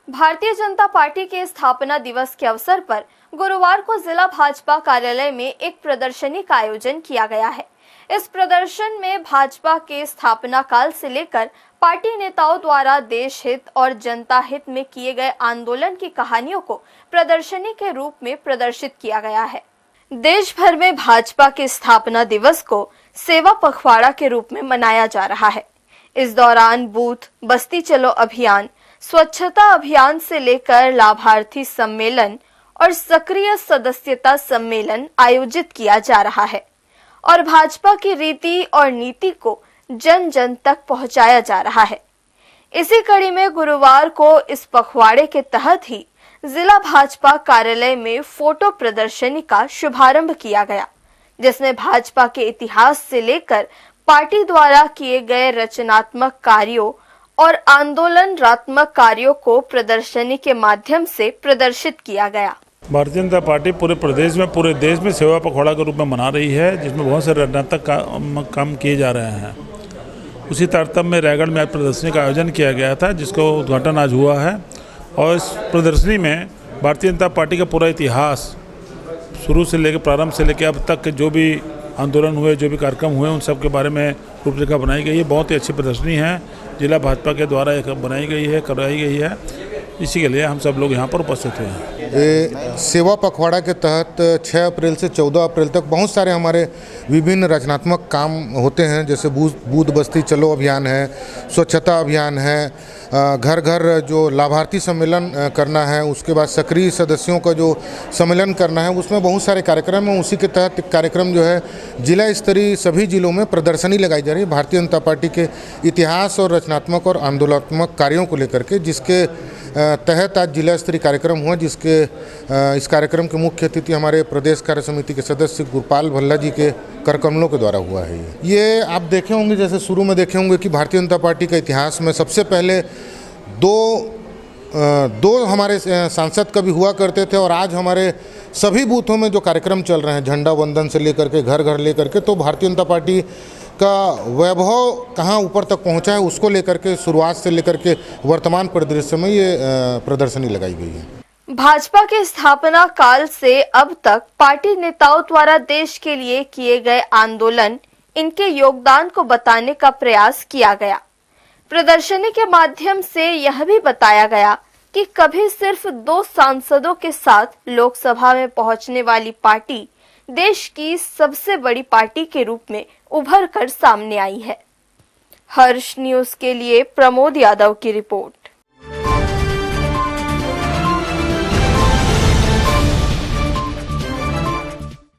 Bharatiya Janata party के स्थापना दिवस के अवसर पर गुरुवार को जिला भाजपा कार्यालय में एक प्रदर्शनी का आयोजन किया गया है। इस प्रदर्शन में भाजपा के स्थापना काल से लेकर पार्टी नेताओं द्वारा देश हित और जनता हित में किए गए आंदोलन की कहानियों को प्रदर्शनी के रूप में प्रदर्शित किया गया है। देश भर में भाजपा के स्थापना दिवस को सेवा पखवाड़ा के रूप में मनाया जा रहा है। इस दौरान बूथ बस्ती चलो अभियान, स्वच्छता अभियान से लेकर लाभार्थी सम्मेलन और सक्रिय सदस्यता सम्मेलन आयोजित किया जा रहा है और भाजपा की रीति और नीति को जन जन तक पहुंचाया जा रहा है। इसी कड़ी में गुरुवार को इस पखवाड़े के तहत ही जिला भाजपा कार्यालय में फोटो प्रदर्शनी का शुभारंभ किया गया, जिसमें भाजपा के इतिहास से लेकर पार्टी द्वारा किए गए रचनात्मक कार्यों और आंदोलनात्मक कार्यों को प्रदर्शनी के माध्यम से प्रदर्शित किया गया। भारतीय जनता पार्टी पूरे प्रदेश में, पूरे देश में सेवा पखवाड़ा के रूप में मना रही है, जिसमें बहुत से रचनात्मक काम किए जा रहे हैं। उसी तारतम्य में रायगढ़ में आज प्रदर्शनी का आयोजन किया गया था, जिसको उद्घाटन आज हुआ है। और इस प्रदर्शनी में भारतीय जनता पार्टी का पूरा इतिहास शुरू से लेकर, प्रारंभ से लेकर अब तक के जो भी आंदोलन हुए, जो भी कार्यक्रम हुए, उन सब के बारे में रूपरेखा बनाई गई है। बहुत ही अच्छी प्रदर्शनी है, जिला भाजपा के द्वारा एक बनाई गई है, करवाई गई है। इसी के लिए हम सब लोग यहाँ पर उपस्थित हुए हैं। सेवा पखवाड़ा के तहत 6 अप्रैल से 14 अप्रैल तक बहुत सारे हमारे विभिन्न रचनात्मक काम होते हैं, जैसे बूथ बस्ती चलो अभियान है, स्वच्छता अभियान है, घर घर जो लाभार्थी सम्मेलन करना है, उसके बाद सक्रिय सदस्यों का जो सम्मेलन करना है, उसमें बहुत सारे कार्यक्रम हैं। उसी के तहत कार्यक्रम जो है जिला स्तरीय सभी जिलों में प्रदर्शनी लगाई जा रही है भारतीय जनता पार्टी के इतिहास और रचनात्मक और आंदोलनात्मक कार्यों को लेकर के, जिसके तहत आज जिला स्तरीय कार्यक्रम हुआ, जिसके इस कार्यक्रम के मुख्य अतिथि हमारे प्रदेश कार्य समिति के सदस्य गुरपाल भल्ला जी के करकमलों के द्वारा हुआ है। ये आप देखे होंगे, जैसे शुरू में देखे होंगे कि भारतीय जनता पार्टी का इतिहास में सबसे पहले दो हमारे सांसद कभी हुआ करते थे, और आज हमारे सभी बूथों में जो कार्यक्रम चल रहे हैं, झंडा वंदन से लेकर के घर घर लेकर के, तो भारतीय जनता पार्टी का वैभव कहाँ ऊपर तक पहुंचा है, उसको लेकर के शुरुआत से लेकर के वर्तमान परिदृश्य में ये प्रदर्शनी लगाई गई है। भाजपा के स्थापना काल से अब तक पार्टी नेताओं द्वारा देश के लिए किए गए आंदोलन, इनके योगदान को बताने का प्रयास किया गया। प्रदर्शनी के माध्यम से यह भी बताया गया कि कभी सिर्फ 2 सांसदों के साथ लोकसभा में पहुंचने वाली पार्टी देश की सबसे बड़ी पार्टी के रूप में उभर कर सामने आई है। हर्ष न्यूज के लिए प्रमोद यादव की रिपोर्ट।